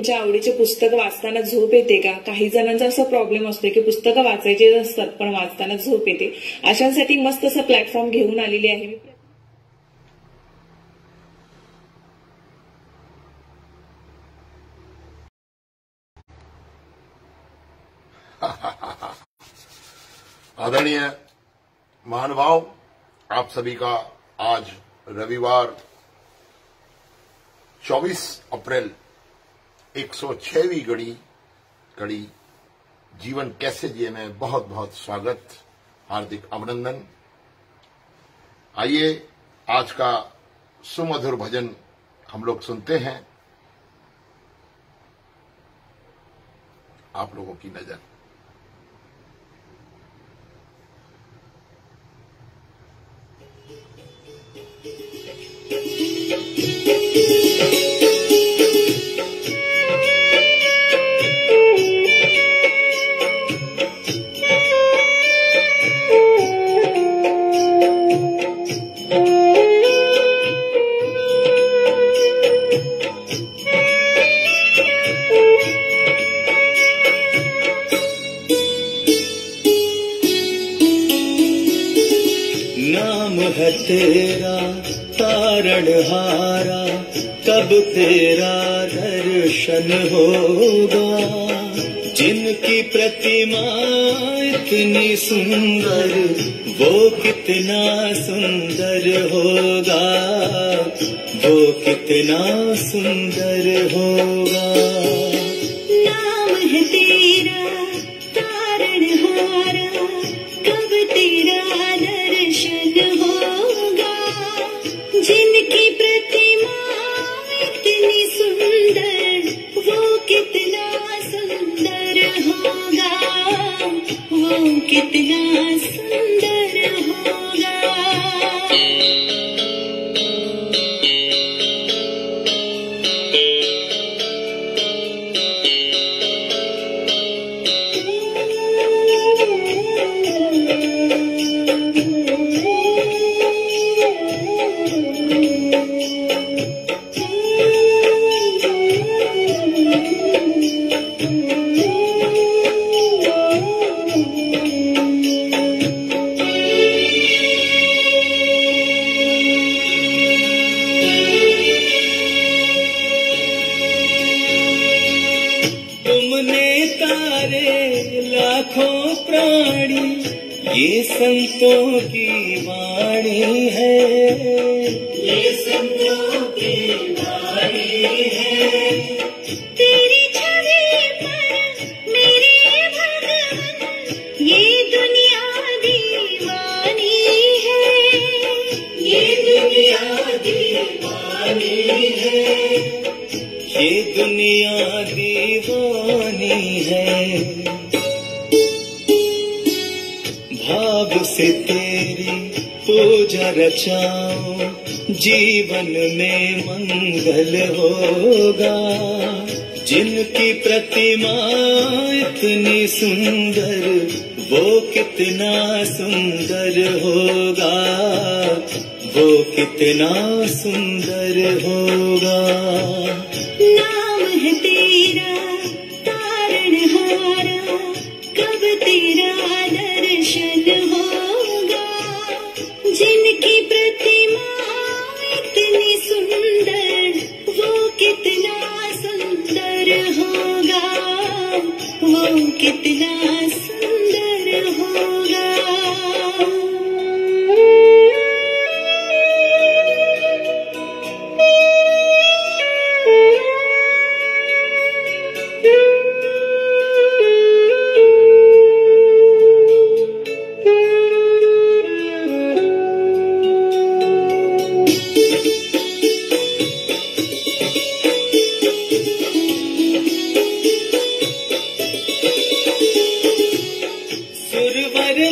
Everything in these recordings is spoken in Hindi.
तुमच्या आवडीचे पुस्तक वाचताना झोप येते का? काही जणांचा असा प्रॉब्लेम असतो की पुस्तकं वाचायचे असतात पण वाचताना झोप येते. अशांसाठी मस्त असं प्लॅटफॉर्म घेऊन आलेली आहे मी. आदरणीय महानुभाव, आप सभी का आज रविवार 24 अप्रैल 106वीं कड़ी जीवन कैसे जिए में बहुत बहुत स्वागत, हार्दिक अभिनंदन। आइए आज का सुमधुर भजन हम लोग सुनते हैं। आप लोगों की नजर नाम है तेरा तारणहारा, कब तेरा दर्शन होगा। जिनकी प्रतिमा इतनी सुंदर, वो कितना सुंदर होगा, वो कितना सुंदर होगा। नाम है तेरा तारणहारा, कब तेरा दर्शन होगा। जिनकी प्रतिमा इतनी सुंदर, वो कितना सुंदर होगा, वो कितना सुंदर होगा। तुमने तारे लाखों प्राणी, ये संतों की वाणी है, ये संतों की वाणी है। तेरी छवि पर मेरे भगवान, ये दुनिया दीवानी है, ये दुनिया दीवानी है, ये दुनिया दीवानी है। भाव से तेरी पूजा रचाओ, जीवन में मंगल होगा। जिनकी प्रतिमा इतनी सुंदर, वो कितना सुंदर होगा, वो कितना सुंदर होगा। नाम है तेरा तारणहारा, कब तेरा दर्शन होगा। जिनकी प्रतिमा इतनी सुंदर, वो कितना सुंदर होगा, वो कितना सुंदर होगा।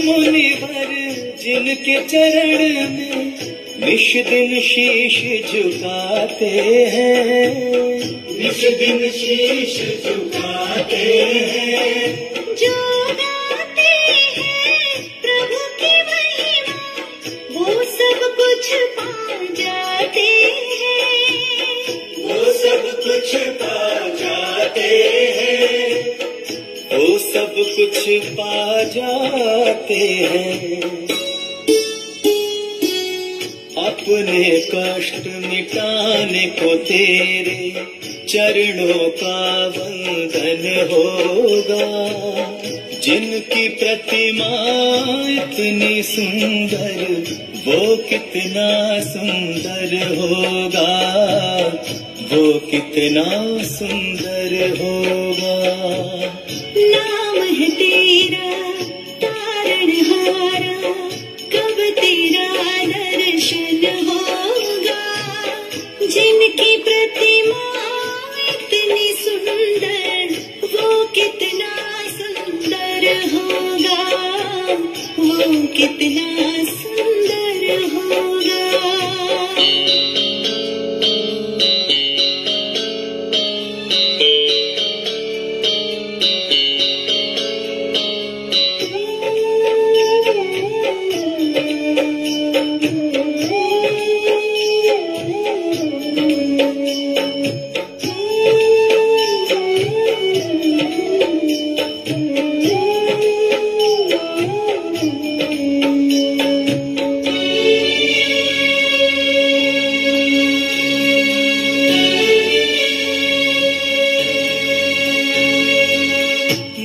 मुनिवर जिनके चरण में निश दिन शीश झुकाते हैं, निश दिन शीश झुकाते हैं। जो गाते हैं प्रभु की महिमा, वो सब कुछ पा जाते हैं, वो सब कुछ पा जाते कुछ पा जाते हैं। अपने कष्ट मिटाने को तेरे चरणों का वंदन होगा। जिनकी प्रतिमा इतनी सुंदर, वो कितना सुंदर होगा, वो कितना सुंदर होगा। नाम है तेरा तारणहारा, कब तेरा दर्शन होगा। जिनकी प्रतिमा इतनी सुंदर, वो कितना सुंदर होगा, वो कितना सुंदर होगा।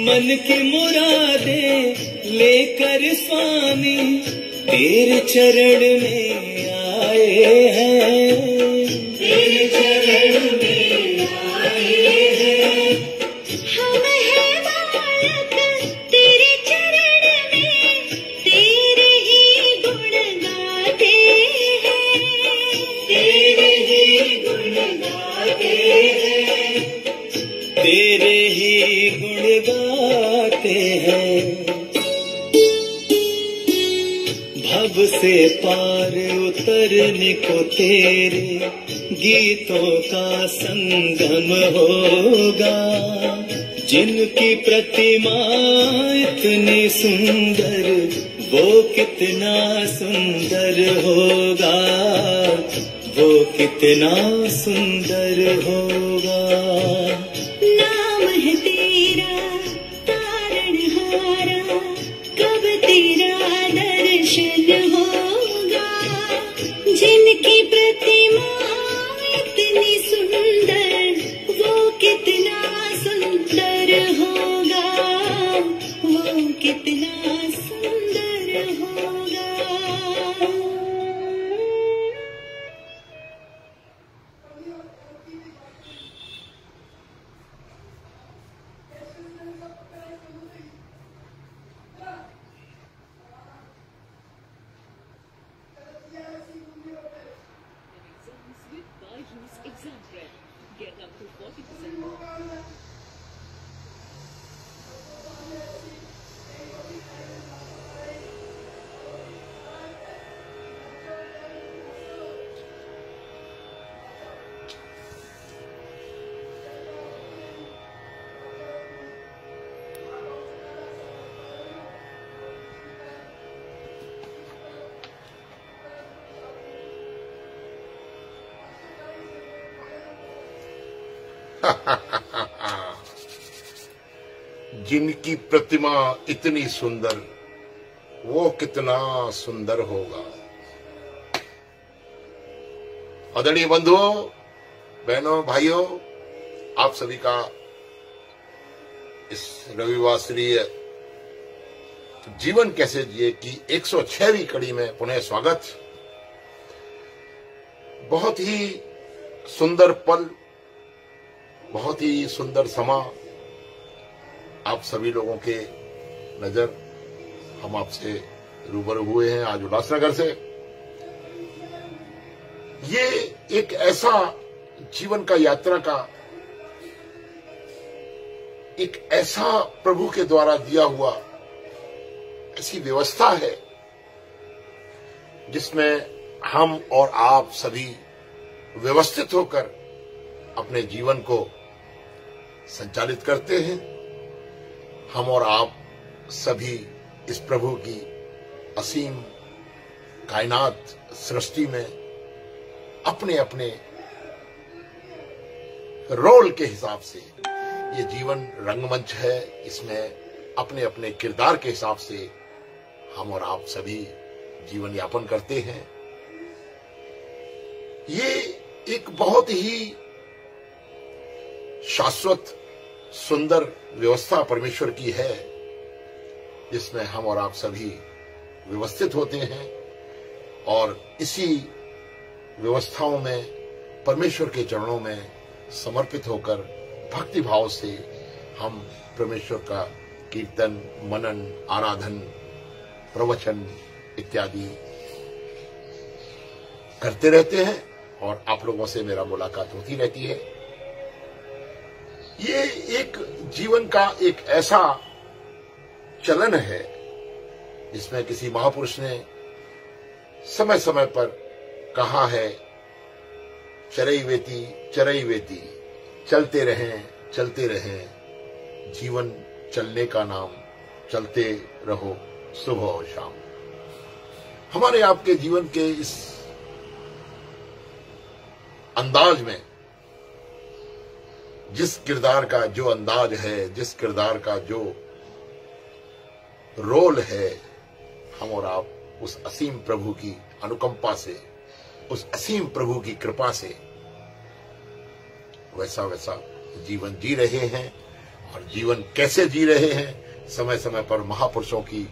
मन की मुरादें लेकर स्वामी तेरे चरण में आए हैं, तेरे चरण में आए हैं। हम हैं बालक तेरे चरण में, तेरे ही गुण गाते हैं, तेरे ही गुण गाते हैं, तेरे ही गुण गाते हैं। भव से पार उतरने को तेरे गीतों का संगम होगा। जिनकी प्रतिमा इतनी सुंदर, वो कितना सुंदर होगा, वो कितना सुंदर होगा। नाम है तेरा तारणहारा, कब तेरा दर्शन होगा। जिनकी प्रतिमा इतनी सुंदर, वो कितना सुंदर होगा, वो कितना सुंदर होगा। Exam prep. Get up to 40% more. जिनकी प्रतिमा इतनी सुंदर, वो कितना सुंदर होगा। आदरणीय बंधुओं, बहनों, भाइयों, आप सभी का इस रविवासरीय जीवन कैसे जिए की 106वीं कड़ी में पुनः स्वागत। बहुत ही सुंदर पल, बहुत ही सुंदर समा आप सभी लोगों के नजर हम आपसे रूबरू हुए हैं आज उल्लासनगर से। ये एक ऐसा जीवन का यात्रा का एक ऐसा प्रभु के द्वारा दिया हुआ ऐसी व्यवस्था है जिसमें हम और आप सभी व्यवस्थित होकर अपने जीवन को संचालित करते हैं। हम और आप सभी इस प्रभु की असीम कायनात सृष्टि में अपने अपने रोल के हिसाब से, ये जीवन रंगमंच है, इसमें अपने अपने किरदार के हिसाब से हम और आप सभी जीवन यापन करते हैं। ये एक बहुत ही शाश्वत सुंदर व्यवस्था परमेश्वर की है, जिसमें हम और आप सभी व्यवस्थित होते हैं और इसी व्यवस्थाओं में परमेश्वर के चरणों में समर्पित होकर भक्ति भाव से हम परमेश्वर का कीर्तन, मनन, आराधन, प्रवचन इत्यादि करते रहते हैं और आप लोगों से मेरा मुलाकात होती रहती है। ये एक जीवन का एक ऐसा चलन है जिसमें किसी महापुरुष ने समय समय पर कहा है, चरैवेति चरैवेति, चलते रहें, जीवन चलने का नाम, चलते रहो सुबह और शाम। हमारे आपके जीवन के इस अंदाज में जिस किरदार का जो अंदाज है, जिस किरदार का जो रोल है, हम और आप उस असीम प्रभु की अनुकंपा से, उस असीम प्रभु की कृपा से वैसा वैसा जीवन जी रहे हैं। और जीवन कैसे जी रहे हैं, समय समय पर महापुरुषों की,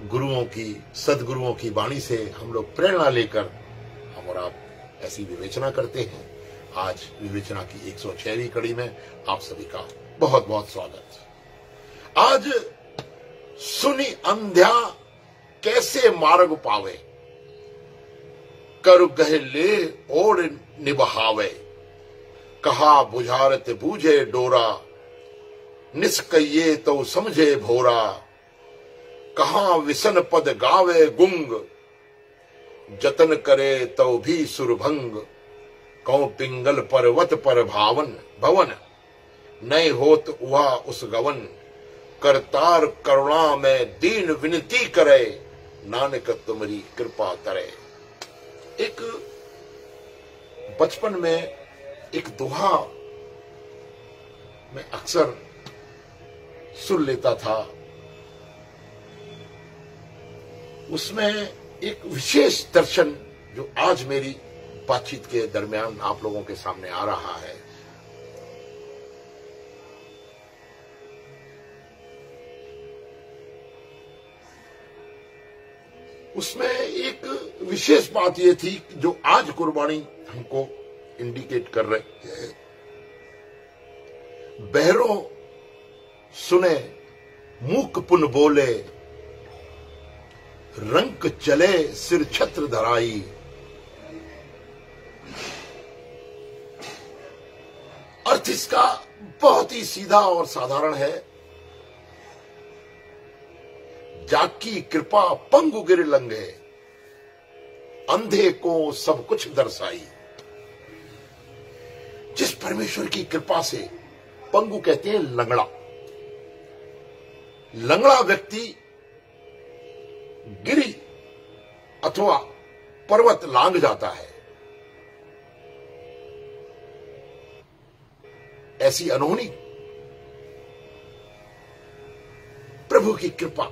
गुरुओं की, सदगुरुओं की वाणी से हम लोग प्रेरणा लेकर हम और आप ऐसी विवेचना करते हैं। आज विवेचना की 106वीं कड़ी में आप सभी का बहुत बहुत स्वागत। आज सुनी अंध्या कैसे मार्ग पावे, कर गहे ले और निबहावे, कहा बुझारत बूझे डोरा, निष्कइये तो समझे भोरा, कहा विसन पद गावे गुंग, जतन करे तो भी सुरभंग, कौ पिंगल पर्वत पर भवन, नए होत हुआ उस गवन, करतार करुणा में दीन विनती करे, नानक तुम्हारी कृपा करे। एक बचपन में एक दोहा मैं अक्सर सुन लेता था। उसमें एक विशेष दर्शन जो आज मेरी बातचीत के दरमियान आप लोगों के सामने आ रहा है। उसमें एक विशेष बात यह थी जो आज कुर्बानी हमको इंडिकेट कर रहे हैं। बहरों सुने मूक पुन बोले, रंक चले सिर छत्र धराई, अर्थ इसका बहुत ही सीधा और साधारण है। जाकी कृपा पंगु गिर लंघे, अंधे को सब कुछ दर्शाई। जिस परमेश्वर की कृपा से, पंगु कहते हैं लंगड़ा, लंगड़ा व्यक्ति गिरी अथवा पर्वत लांघ जाता है, ऐसी अनहोनी प्रभु की कृपा,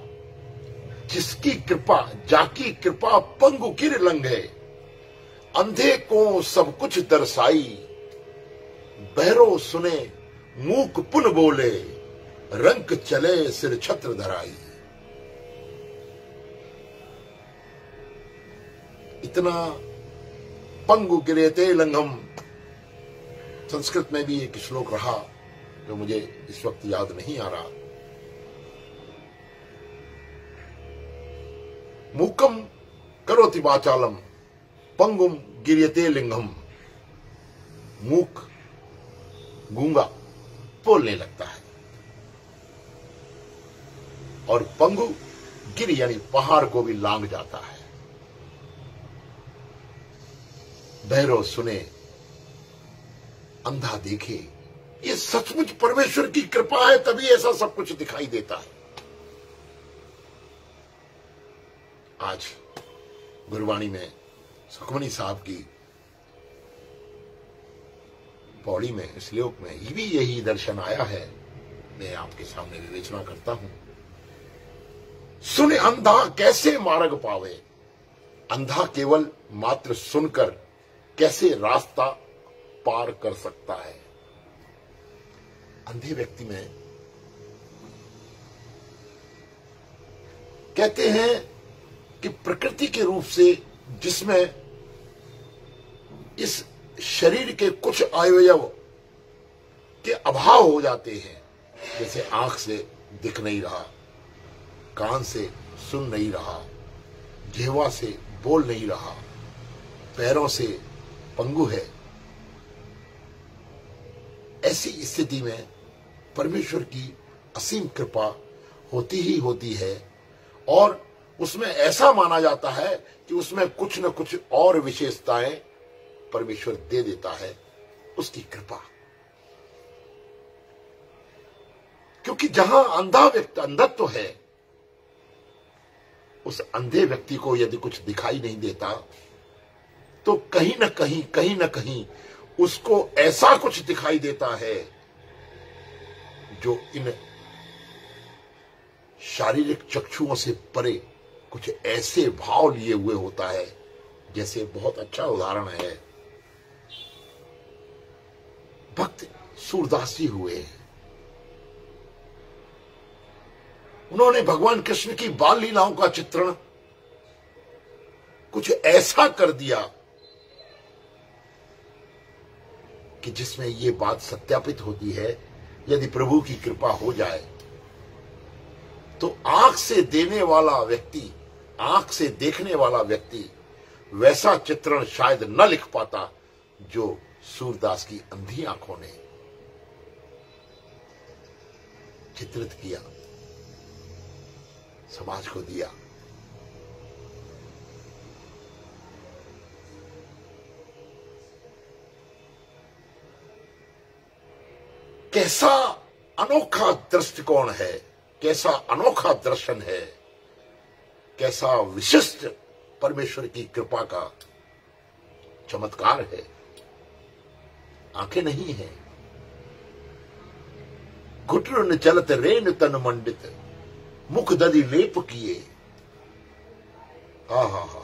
जिसकी कृपा, जाकी कृपा पंगु गिर लंघे, अंधे को सब कुछ दर्शाई, बहरो सुने मूक पुन बोले, रंक चले सिर छत्र धराई। इतना पंगु गिरेते लंघम, संस्कृत में भी एक श्लोक रहा जो मुझे इस वक्त याद नहीं आ रहा। मूकम करोति वाचालम पंगुम गिरियते लिंगम, मूक गूंगा बोलने लगता है और पंगु गिर यानी पहाड़ को भी लांघ जाता है। बहरो सुने, अंधा देखे। ये सचमुच परमेश्वर की कृपा है, तभी ऐसा सब कुछ दिखाई देता है। आज गुरबाणी में सुखमनी साहब की पौड़ी में, श्लोक में भी यही दर्शन आया है। मैं आपके सामने विवेचना करता हूं। सुन अंधा कैसे मार्ग पावे, अंधा केवल मात्र सुनकर कैसे रास्ता पार कर सकता है। अंधे व्यक्ति में कहते हैं कि प्रकृति के रूप से जिसमें इस शरीर के कुछ अवयव के अभाव हो जाते हैं, जैसे आंख से दिख नहीं रहा, कान से सुन नहीं रहा, जिह्वा से बोल नहीं रहा, पैरों से पंगु है, ऐसी स्थिति में परमेश्वर की असीम कृपा होती ही होती है और उसमें ऐसा माना जाता है कि उसमें कुछ न कुछ और विशेषताएं परमेश्वर दे देता है, उसकी कृपा। क्योंकि जहां अंधा व्यक्ति अंधत्व है, उस अंधे व्यक्ति को यदि कुछ दिखाई नहीं देता तो कहीं न कहीं उसको ऐसा कुछ दिखाई देता है जो इन शारीरिक चक्षुओं से परे कुछ ऐसे भाव लिए हुए होता है। जैसे बहुत अच्छा उदाहरण है, भक्त सूरदास जी हुए, उन्होंने भगवान कृष्ण की बाल लीलाओं का चित्रण कुछ ऐसा कर दिया कि जिसमें यह बात सत्यापित होती है, यदि प्रभु की कृपा हो जाए तो आंख से देने वाला व्यक्ति, आंख से देखने वाला व्यक्ति वैसा चित्रण शायद न लिख पाता जो सूरदास की अंधी आंखों ने चित्रित किया, समाज को दिया। कैसा अनोखा दृष्टिकोण है, कैसा अनोखा दर्शन है, कैसा विशिष्ट परमेश्वर की कृपा का चमत्कार है। आंखें नहीं है, घुटन चलत रेन तन मंडित, मुख दधि लेप किए। हा हा हा,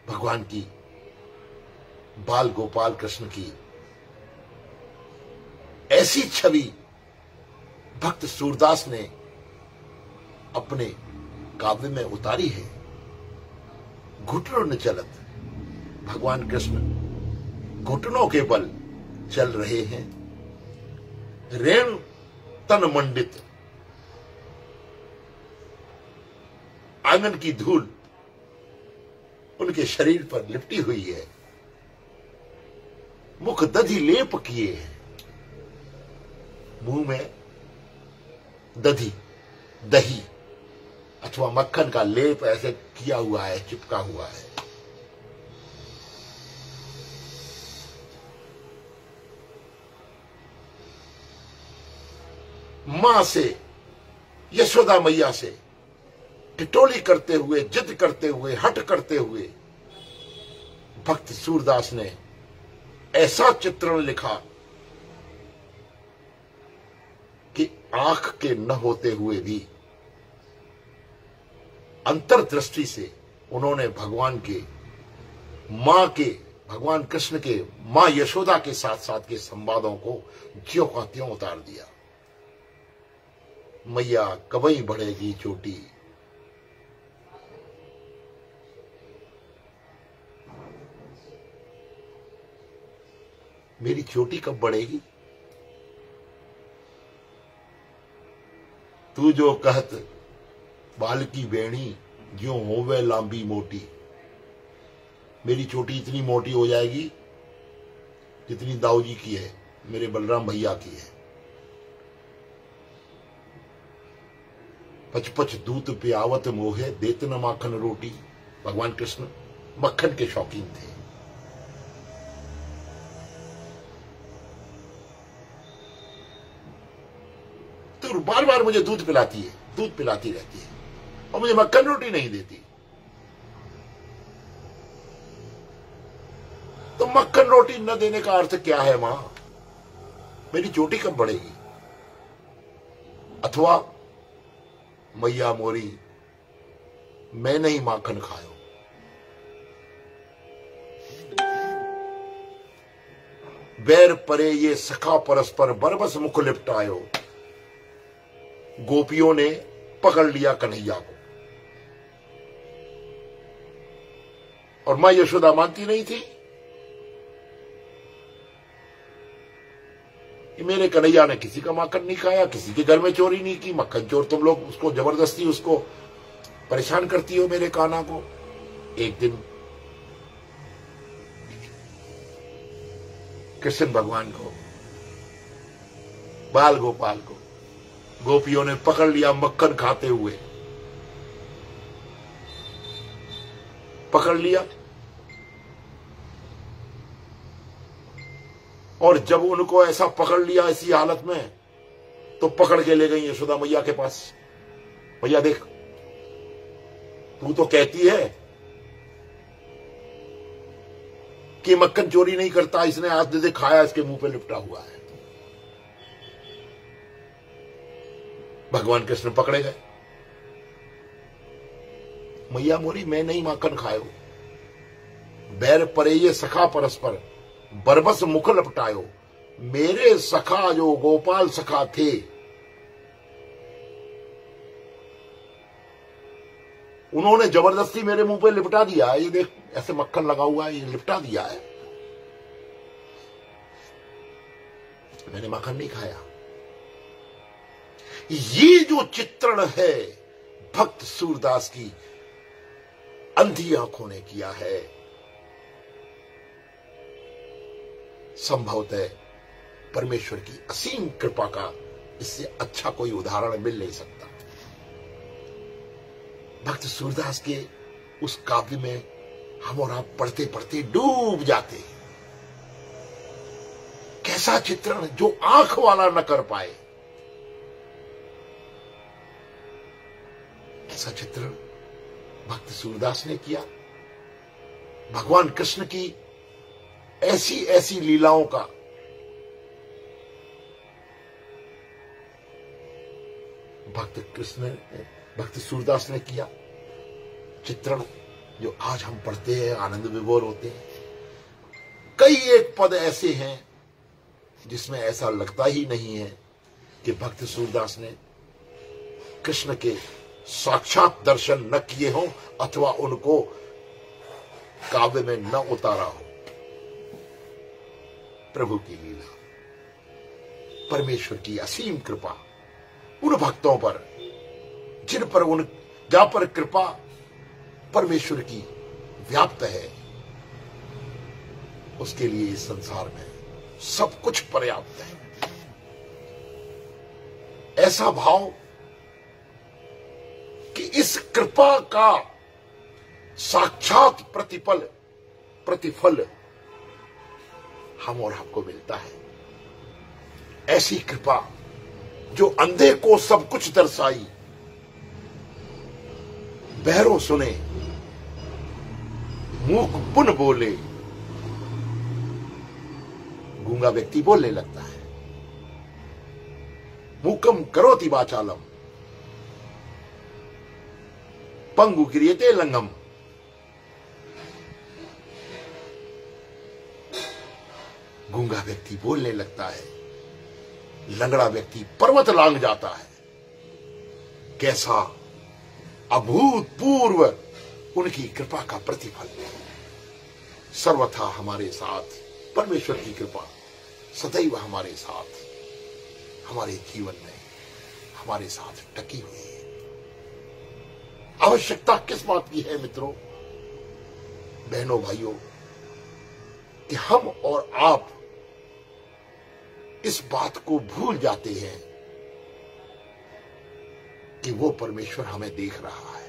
भगवान की, बाल गोपाल कृष्ण की ऐसी छवि भक्त सूरदास ने अपने काव्य में उतारी है। घुटनों चलत, भगवान कृष्ण घुटनों के बल चल रहे हैं। रेण तन मंडित, आंगन की धूल उनके शरीर पर लिपटी हुई है। मुख दधि लेप किए हैं, मुंह में दधी, दही अथवा मक्खन का लेप ऐसे किया हुआ है, चिपका हुआ है। मां से, यशोदा मैया से टिटोली करते हुए, जिद करते हुए, हट करते हुए भक्त सूरदास ने ऐसा चित्रण लिखा कि आंख के न होते हुए भी अंतर्दृष्टि से उन्होंने भगवान के, मां के, भगवान कृष्ण के मां यशोदा के साथ साथ के संवादों को ज्यों का त्यों उतार दिया। मैया कबई बढ़ेगी चोटी, मेरी चोटी कब बढ़ेगी? तू जो कहत बाल की बेणी, ज्यों होवे लांबी मोटी। मेरी चोटी इतनी मोटी हो जाएगी जितनी दाऊ जी की है, मेरे बलराम भैया की है। पच पच दूत पियावत मोहे, देत न माखन रोटी। भगवान कृष्ण मक्खन के शौकीन थे। तो बार बार मुझे दूध पिलाती है, दूध पिलाती रहती है और मुझे मक्खन रोटी नहीं देती। तो मक्खन रोटी न देने का अर्थ क्या है? मां, मेरी चोटी कब बढ़ेगी? अथवा मैया मोरी मैं नहीं माखन खायो। बैर परे ये सखा परस्पर बरबस मुख लिपटायो। गोपियों ने पकड़ लिया कन्हैया को और मां यशोदा मानती नहीं थी। मेरे कन्हैया ने किसी का माखन नहीं खाया, किसी के घर में चोरी नहीं की। मक्खन चोर तुम लोग उसको जबरदस्ती उसको परेशान करती हो मेरे कान्हा को। एक दिन कृष्ण भगवान को, बाल गोपाल को गोपियों ने पकड़ लिया मक्खन खाते हुए। पकड़ लिया और जब उनको ऐसा पकड़ लिया ऐसी हालत में, तो पकड़ के ले गई यशोदा मैया के पास। मैया देख, तू तो कहती है कि मक्खन चोरी नहीं करता, इसने आज दे खाया, इसके मुंह पे लिपटा हुआ है। भगवान कृष्ण पकड़े गए। मैया मोरी मैं नहीं माखन खायो। बैर परे ये सखा परस्पर बरबस मुख लपटायो। मेरे सखा जो गोपाल सखा थे, उन्होंने जबरदस्ती मेरे मुंह पे लिपटा दिया। ये देख, ऐसे मक्खन लगा हुआ है, ये लिपटा दिया है। मैंने माखन नहीं खाया। ये जो चित्रण है भक्त सूरदास की अंधी आंखों ने किया है। संभवतः परमेश्वर की असीम कृपा का इससे अच्छा कोई उदाहरण मिल नहीं सकता। भक्त सूरदास के उस काव्य में हम और आप पढ़ते पढ़ते डूब जाते हैं। कैसा चित्रण जो आंख वाला न कर पाए, ऐसा चित्रण भक्त सूरदास ने किया। भगवान कृष्ण की ऐसी ऐसी लीलाओं का भक्त सूरदास ने किया चित्रण, जो आज हम पढ़ते हैं, आनंद विभोर होते हैं। कई एक पद ऐसे हैं जिसमें ऐसा लगता ही नहीं है कि भक्त सूरदास ने कृष्ण के साक्षात दर्शन न किए हों अथवा उनको काव्य में न उतारा हो। प्रभु की लीला, परमेश्वर की असीम कृपा उन भक्तों पर जहां पर कृपा परमेश्वर की व्याप्त है, उसके लिए इस संसार में सब कुछ पर्याप्त है। ऐसा भाव कि इस कृपा का साक्षात प्रतिफल हम और आपको मिलता है। ऐसी कृपा जो अंधे को सब कुछ दर्शाई, बहरों सुने, मूक पुन बोले, गूंगा व्यक्ति बोलने लगता है। मूकम करोति वाचालम पंगु क्रियते लंगम। गूंगा व्यक्ति बोलने लगता है, लंगड़ा व्यक्ति पर्वत लांग जाता है। कैसा अभूतपूर्व उनकी कृपा का प्रतिफल। सर्वथा हमारे साथ परमेश्वर की कृपा सदैव हमारे साथ, हमारे जीवन में हमारे साथ टकी हुई है। आवश्यकता किस बात की है मित्रों, बहनों, भाइयों, कि हम और आप इस बात को भूल जाते हैं कि वो परमेश्वर हमें देख रहा है।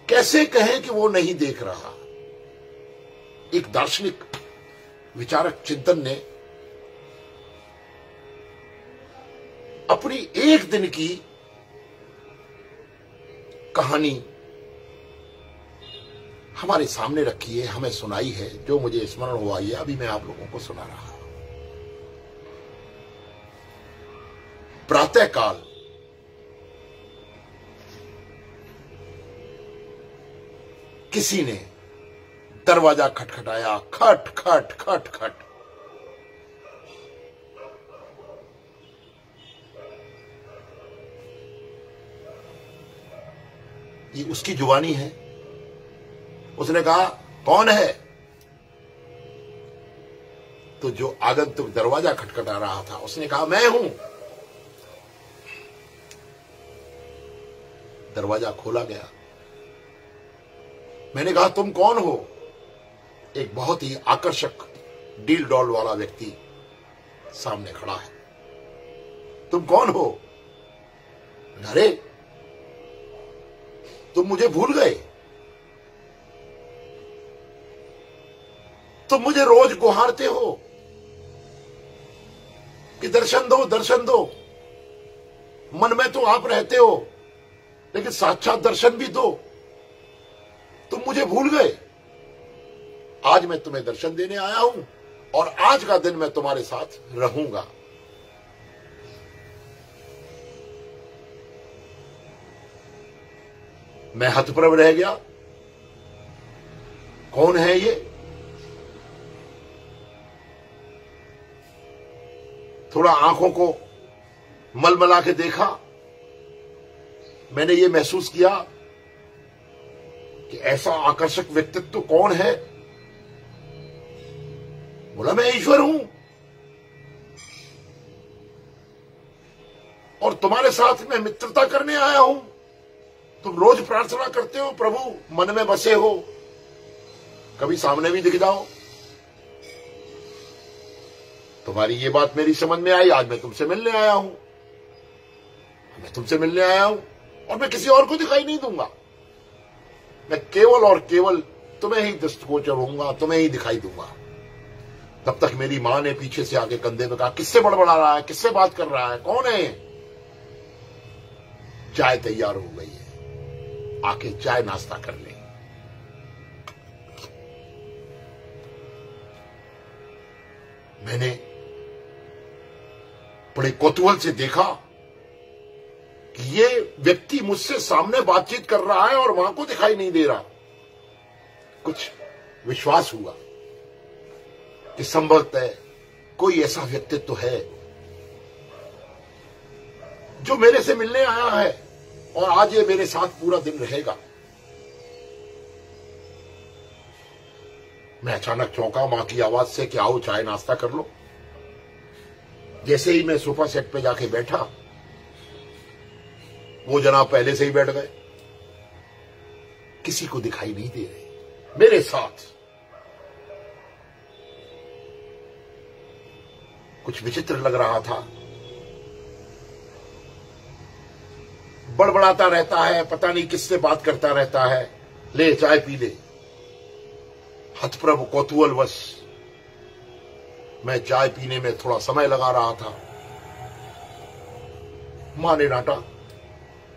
कैसे कहें कि वो नहीं देख रहा। एक दार्शनिक विचारक चिंतन ने अपनी एक दिन की कहानी हमारे सामने रखी है, हमें सुनाई है, जो मुझे स्मरण हुआ है अभी मैं आप लोगों को सुना रहा हूं। प्रातःकाल किसी ने दरवाजा खटखटाया, खट खट खट खट। ये उसकी जुबानी है। उसने कहा कौन है? तो जो आगंतुक दरवाजा खटखटा रहा था उसने कहा मैं हूं। दरवाजा खोला गया। मैंने कहा तुम कौन हो? एक बहुत ही आकर्षक डील डॉल वाला व्यक्ति सामने खड़ा है। तुम कौन हो? अरे तुम मुझे भूल गए। तुम मुझे रोज गुहारते हो कि दर्शन दो दर्शन दो। मन में तो आप रहते हो लेकिन साक्षात दर्शन भी दो। तुम मुझे भूल गए। आज मैं तुम्हें दर्शन देने आया हूं और आज का दिन मैं तुम्हारे साथ रहूंगा। मैं हतप्रभ रह गया। कौन है ये? थोड़ा आंखों को मलमला के देखा। मैंने ये महसूस किया कि ऐसा आकर्षक व्यक्तित्व कौन है? बोला मैं ईश्वर हूं और तुम्हारे साथ मैं मित्रता करने आया हूं। तुम रोज प्रार्थना करते हो, प्रभु मन में बसे हो, कभी सामने भी दिख जाओ। तुम्हारी ये बात मेरी समझ में आई। आज मैं तुमसे मिलने आया हूं। मैं तुमसे मिलने आया हूं और मैं किसी और को दिखाई नहीं दूंगा। मैं केवल और केवल तुम्हें ही दृष्टिगोचर होऊंगा, तुम्हें ही दिखाई दूंगा। तब तक मेरी मां ने पीछे से आके कंधे पे कहा किससे बड़बड़ा रहा है, किससे बात कर रहा है, कौन है? चाय तैयार हो गई है, आके चाय नाश्ता कर ले। मैंने बड़े कौतूहल से देखा कि ये व्यक्ति मुझसे सामने बातचीत कर रहा है और मां को दिखाई नहीं दे रहा। कुछ विश्वास हुआ कि संभवतः कोई ऐसा व्यक्तित्व है जो मेरे से मिलने आया है और आज ये मेरे साथ पूरा दिन रहेगा। मैं अचानक चौंका मां की आवाज से कि आओ चाय नाश्ता कर लो। जैसे ही मैं सोफा सेट पे जाके बैठा, वो जनाब पहले से ही बैठ गए। किसी को दिखाई नहीं दे रहे मेरे साथ। कुछ विचित्र लग रहा था। बड़बड़ाता रहता है, पता नहीं किससे बात करता रहता है। ले चाय पी ले। हतप्रभ कौतूहलवश मैं चाय पीने में थोड़ा समय लगा रहा था। मां ने डांटा,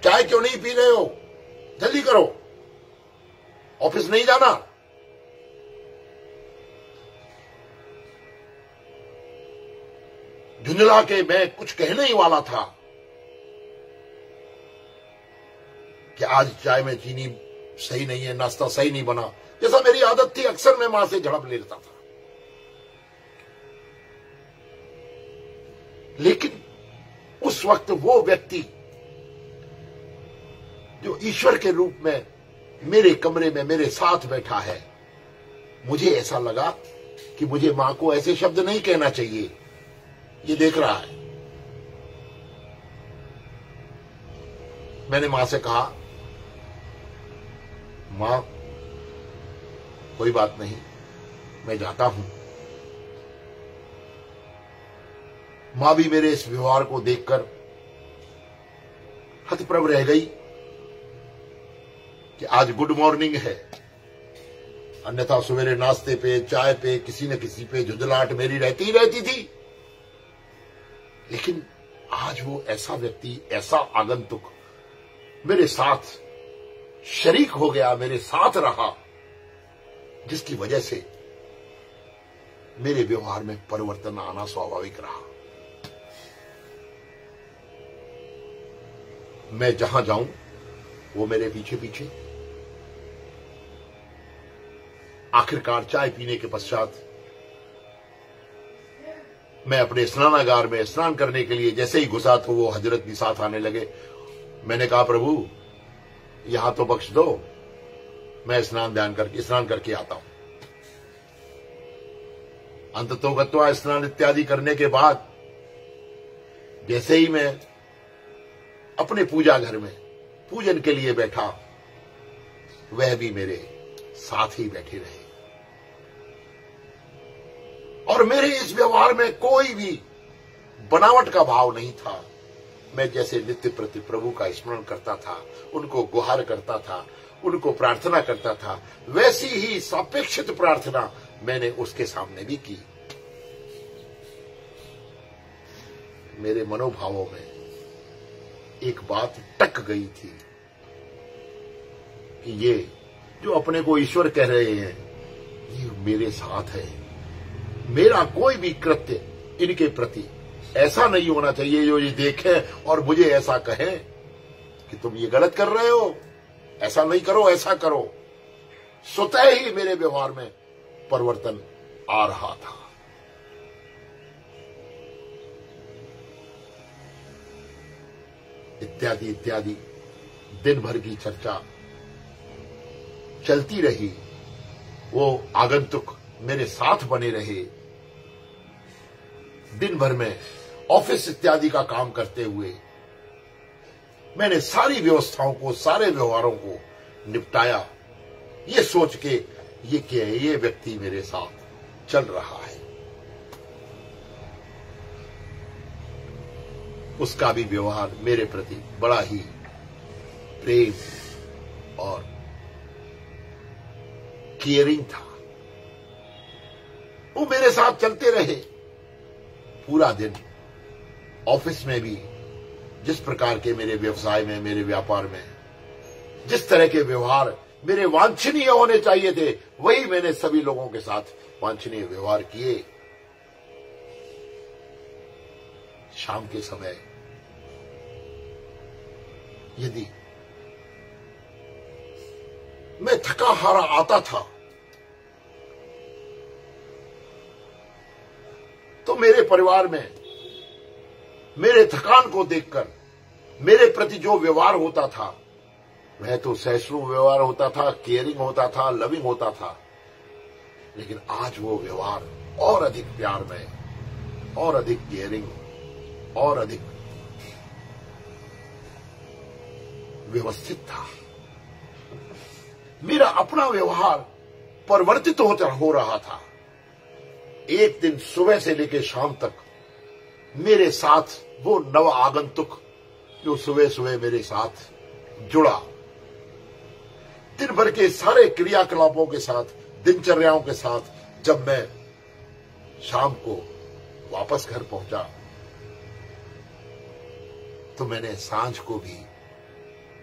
चाय क्यों नहीं पी रहे हो? जल्दी करो, ऑफिस नहीं जाना। झुंझला के मैं कुछ कहने ही वाला था कि आज चाय में चीनी सही नहीं है, नाश्ता सही नहीं बना। जैसा मेरी आदत थी, अक्सर मैं मां से झड़प ले लेता था। लेकिन उस वक्त वो व्यक्ति जो ईश्वर के रूप में मेरे कमरे में मेरे साथ बैठा है, मुझे ऐसा लगा कि मुझे मां को ऐसे शब्द नहीं कहना चाहिए। ये देख रहा है। मैंने मां से कहा, मां कोई बात नहीं, मैं जाता हूं। मां भी मेरे इस व्यवहार को देखकर हतप्रभ रह गई कि आज गुड मॉर्निंग है। अन्यथा सवेरे नाश्ते पे, चाय पे, किसी न किसी पे झुंझलाहट मेरी रहती ही रहती थी। लेकिन आज वो ऐसा व्यक्ति, ऐसा आगंतुक मेरे साथ शरीक हो गया, मेरे साथ रहा, जिसकी वजह से मेरे व्यवहार में परिवर्तन आना स्वाभाविक रहा। मैं जहां जाऊं वो मेरे पीछे पीछे। आखिरकार चाय पीने के पश्चात मैं अपने स्नानागार में स्नान करने के लिए जैसे ही घुसा तो वो हजरत भी साथ आने लगे। मैंने कहा, प्रभु यहां तो बख्श दो, मैं स्नान करके आता हूं। अंततोगत्वा स्नान इत्यादि करने के बाद जैसे ही मैं अपने पूजा घर में पूजन के लिए बैठा, वह भी मेरे साथ ही बैठे रहे और मेरे इस व्यवहार में कोई भी बनावट का भाव नहीं था। मैं जैसे नित्य प्रति प्रभु का स्मरण करता था, उनको गुहार करता था, उनको प्रार्थना करता था, वैसी ही सापेक्षित प्रार्थना मैंने उसके सामने भी की। मेरे मनोभावों में एक बात टक गई थी कि ये जो अपने को ईश्वर कह रहे हैं, ये मेरे साथ है। मेरा कोई भी कृत्य इनके प्रति ऐसा नहीं होना चाहिए जो ये देखें और मुझे ऐसा कहें कि तुम ये गलत कर रहे हो, ऐसा नहीं करो, ऐसा करो। स्वतः ही मेरे व्यवहार में परिवर्तन आ रहा था। इत्यादि इत्यादि दिन भर की चर्चा चलती रही। वो आगंतुक मेरे साथ बने रहे। दिन भर में ऑफिस इत्यादि का काम करते हुए मैंने सारी व्यवस्थाओं को, सारे व्यवहारों को निपटाया, ये सोच के ये व्यक्ति मेरे साथ चल रहा है। उसका भी व्यवहार मेरे प्रति बड़ा ही प्रेम और केयरिंग था। वो मेरे साथ चलते रहे पूरा दिन। ऑफिस में भी जिस प्रकार के मेरे व्यवसाय में, मेरे व्यापार में जिस तरह के व्यवहार मेरे वांछनीय होने चाहिए थे, वही मैंने सभी लोगों के साथ वांछनीय व्यवहार किए। शाम के समय यदि मैं थका हारा आता था तो मेरे परिवार में मेरे थकान को देखकर मेरे प्रति जो व्यवहार होता था, वह तो सहिष्णु व्यवहार होता था, केयरिंग होता था, लविंग होता था। लेकिन आज वो व्यवहार और अधिक प्यारमय, और अधिक केयरिंग, और अधिक व्यवस्थित था। मेरा अपना व्यवहार परिवर्तित हो रहा था। एक दिन सुबह से लेकर शाम तक मेरे साथ वो नव आगंतुक जो सुबह सुबह मेरे साथ जुड़ा, दिन भर के सारे क्रियाकलापों के साथ, दिनचर्याओं के साथ, जब मैं शाम को वापस घर पहुंचा तो मैंने सांझ को भी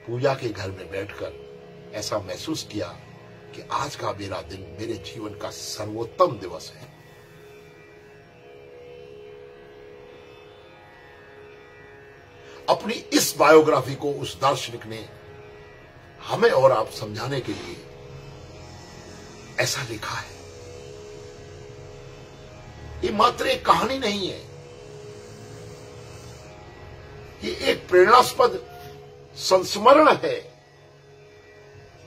पूजा के घर में बैठकर ऐसा महसूस किया कि आज का मेरा दिन मेरे जीवन का सर्वोत्तम दिवस है। अपनी इस बायोग्राफी को उस दार्शनिक ने हमें और आप समझाने के लिए ऐसा लिखा है। ये मात्र एक कहानी नहीं है, ये एक प्रेरणास्पद संस्मरण है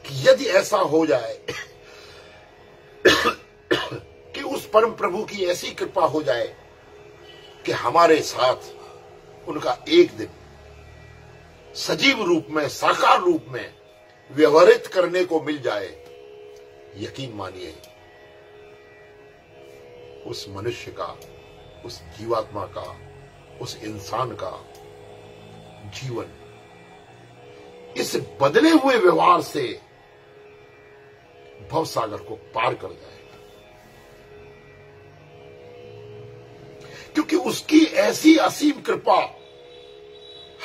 कि यदि ऐसा हो जाए कि उस परम प्रभु की ऐसी कृपा हो जाए कि हमारे साथ उनका एक दिन सजीव रूप में, साकार रूप में व्यवहारित करने को मिल जाए, यकीन मानिए उस मनुष्य का, उस जीवात्मा का, उस इंसान का जीवन इस बदले हुए व्यवहार से भवसागर को पार कर जाएगा। क्योंकि उसकी ऐसी असीम कृपा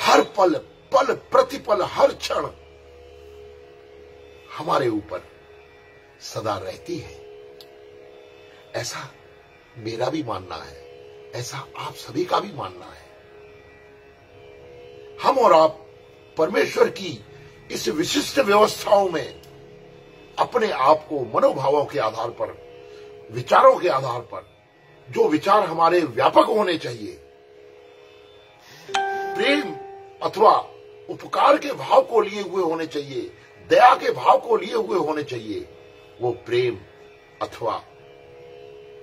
हर पल पल प्रतिपल हर क्षण हमारे ऊपर सदा रहती है। ऐसा मेरा भी मानना है, ऐसा आप सभी का भी मानना है। हम और आप परमेश्वर की इस विशिष्ट व्यवस्थाओं में अपने आप को मनोभावों के आधार पर, विचारों के आधार पर, जो विचार हमारे व्यापक होने चाहिए, प्रेम अथवा उपकार के भाव को लिए हुए होने चाहिए, दया के भाव को लिए हुए होने चाहिए, वो प्रेम अथवा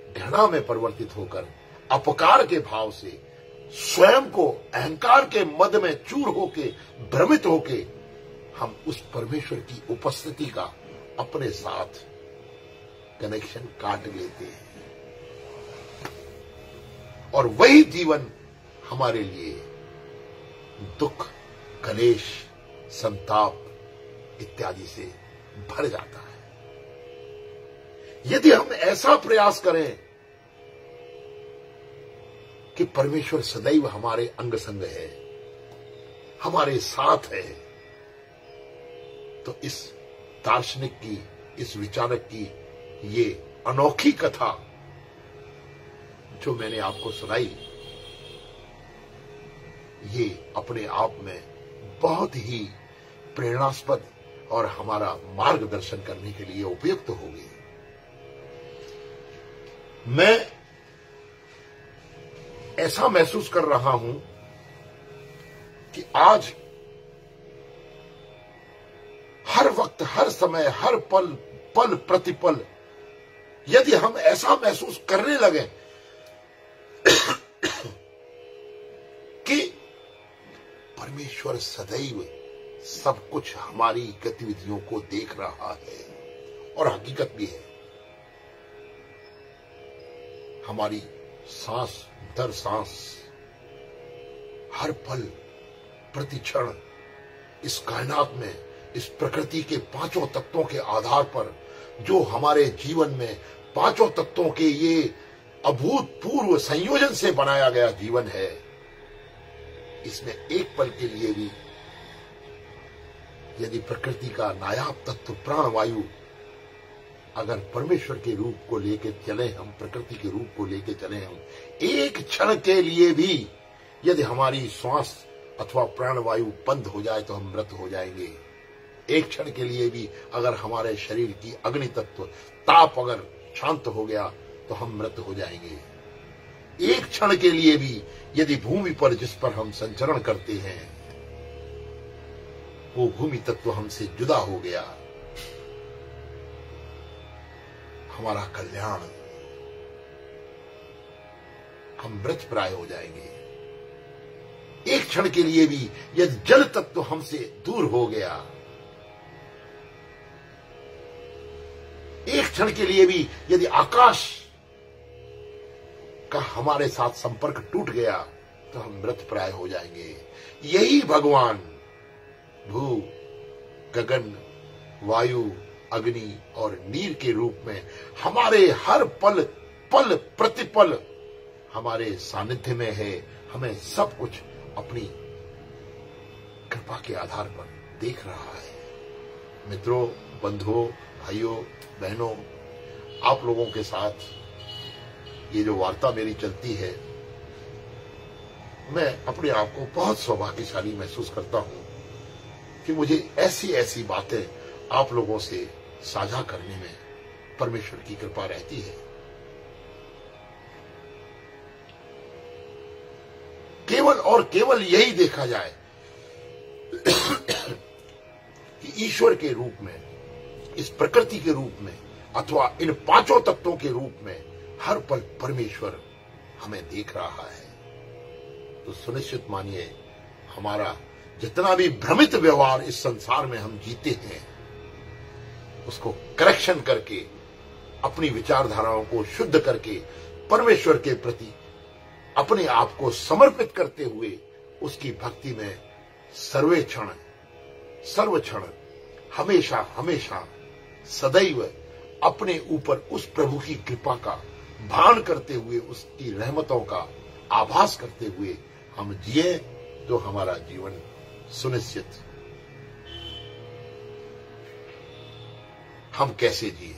घृणा में परिवर्तित होकर अपकार के भाव से स्वयं को अहंकार के मद में चूर होके, भ्रमित होके हम उस परमेश्वर की उपस्थिति का अपने साथ कनेक्शन काट लेते हैं और वही जीवन हमारे लिए दुख, कलेश, संताप इत्यादि से भर जाता है। यदि हम ऐसा प्रयास करें कि परमेश्वर सदैव हमारे अंग संग है, हमारे साथ है, तो इस दार्शनिक की, इस विचारक की ये अनोखी कथा जो मैंने आपको सुनाई, ये अपने आप में बहुत ही प्रेरणास्पद और हमारा मार्गदर्शन करने के लिए उपयुक्त होगी। मैं ऐसा महसूस कर रहा हूं कि आज हर वक्त, हर समय, हर पल, पल प्रतिपल यदि हम ऐसा महसूस करने लगे कि परमेश्वर सदैव सब कुछ हमारी गतिविधियों को देख रहा है, और हकीकत भी है, हमारी सांस दर सांस, हर पल प्रति क्षण इस कायनात में, इस प्रकृति के पांचों तत्वों के आधार पर जो हमारे जीवन में पांचों तत्वों के ये अभूतपूर्व संयोजन से बनाया गया जीवन है, इसमें एक पल के लिए भी यदि प्रकृति का नायाब तत्व प्राण वायु अगर परमेश्वर के रूप को लेकर चले, हम प्रकृति के रूप को लेकर चले, हम एक क्षण के लिए भी यदि हमारी श्वास अथवा प्राणवायु बंद हो जाए तो हम मृत हो जाएंगे। एक क्षण के लिए भी अगर हमारे शरीर की अग्नि तत्व ताप अगर शांत हो गया तो हम मृत हो जाएंगे। एक क्षण के लिए भी यदि भूमि पर जिस पर हम संचरण करते हैं वो भूमि तत्व हमसे जुदा हो गया, हमारा कल्याण, हम मृत प्राय हो जाएंगे। एक क्षण के लिए भी यदि जल तत्व हमसे दूर हो गया, एक क्षण के लिए भी यदि आकाश का हमारे साथ संपर्क टूट गया तो हम मृत प्राय हो जाएंगे। यही भगवान भू, गगन, वायु, अग्नि और नीर के रूप में हमारे हर पल पल प्रतिपल हमारे सानिध्य में है, हमें सब कुछ अपनी कृपा के आधार पर देख रहा है। मित्रों, बंधुओं, भाइयों, बहनों, आप लोगों के साथ ये जो वार्ता मेरी चलती है, मैं अपने आप को बहुत सौभाग्यशाली महसूस करता हूं कि मुझे ऐसी ऐसी बातें आप लोगों से साझा करने में परमेश्वर की कृपा रहती है। केवल और केवल यही देखा जाए कि ईश्वर के रूप में, इस प्रकृति के रूप में अथवा इन पांचों तत्वों के रूप में हर पल परमेश्वर हमें देख रहा है, तो सुनिश्चित मानिए हमारा जितना भी भ्रमित व्यवहार इस संसार में हम जीते हैं उसको करेक्शन करके, अपनी विचारधाराओं को शुद्ध करके परमेश्वर के प्रति अपने आप को समर्पित करते हुए उसकी भक्ति में सर्वे क्षण, सर्व क्षण, हमेशा हमेशा सदैव अपने ऊपर उस प्रभु की कृपा का भान करते हुए, उसकी रहमतों का आभास करते हुए हम जिए तो हमारा जीवन सुनिश्चित। हम कैसे जिए,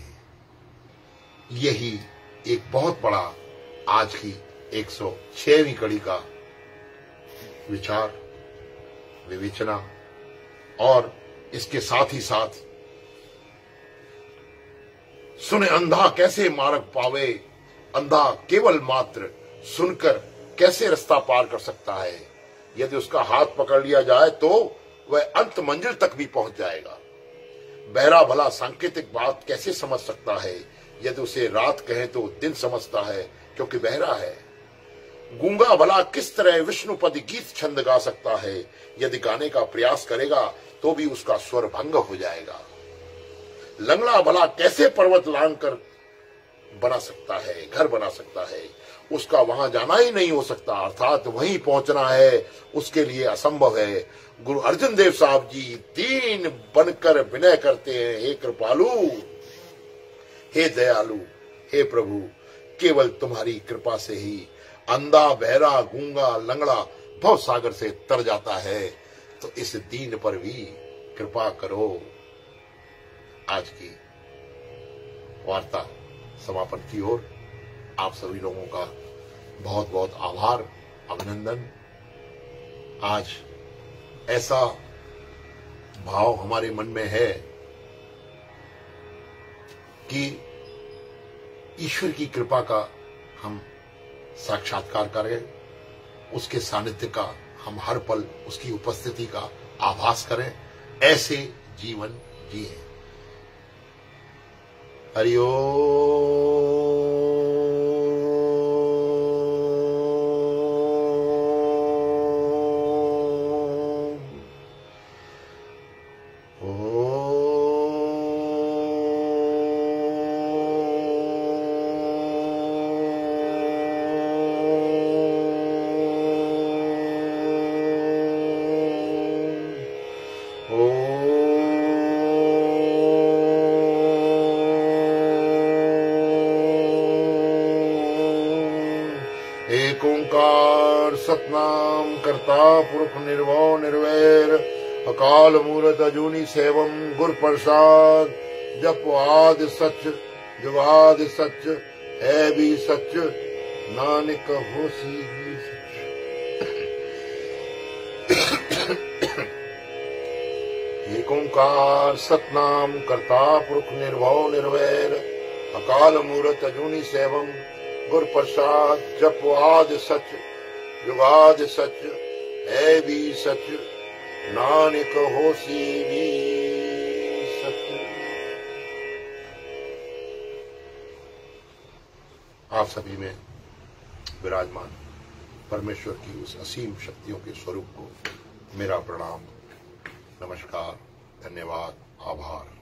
यही एक बहुत बड़ा आज की 106वीं कड़ी का विचार, विवेचना और इसके साथ ही साथ सुने अंधा कैसे मार्ग पावे, अंधा केवल मात्र सुनकर कैसे रास्ता पार कर सकता है। यदि उसका हाथ पकड़ लिया जाए तो वह अंत मंजिल तक भी पहुंच जाएगा। बहरा भला सांकेतिक बात कैसे समझ सकता है, यदि उसे रात कहे तो दिन समझता है क्योंकि बहरा है। गूंगा भला किस तरह विष्णुपद गीत छंद गा सकता है, यदि गाने का प्रयास करेगा तो भी उसका स्वर भंग हो जाएगा। लंगड़ा भला कैसे पर्वत लांग कर बना सकता है, घर बना सकता है, उसका वहां जाना ही नहीं हो सकता, अर्थात वहीं पहुंचना है उसके लिए असंभव है। गुरु अर्जुन देव साहब जी दीन बनकर विनय करते हैं, हे कृपालु, हे दयालु, हे प्रभु, केवल तुम्हारी कृपा से ही अंधा बहरा गूंगा लंगड़ा भव सागर से तर जाता है, तो इस दीन पर भी कृपा करो। आज की वार्ता समापन की ओर आप सभी लोगों का बहुत बहुत आभार, अभिनंदन। आज ऐसा भाव हमारे मन में है कि ईश्वर की कृपा का हम साक्षात्कार करें, उसके सानिध्य का हम हर पल उसकी उपस्थिति का आभास करें, ऐसे जीवन जिए। हरि ओम। एक ओंकार सतनाम करता पुरुष निर्भव निर्वैर अकाल मूर्त अजूनी सेवम गुर प्रसाद जप आदि सच जुगाद सच है भी सच नानक होसी भी सच। एक ओंकार सतनाम करता पुरुष निर्भव निर्वैर अकाल मूर्त अजूनी सेवम गुर प्रसाद जप आदि सच जुगाद सच है भी सच नानक होसी भी सच। आप सभी में विराजमान परमेश्वर की उस असीम शक्तियों के स्वरूप को मेरा प्रणाम, नमस्कार, धन्यवाद, आभार।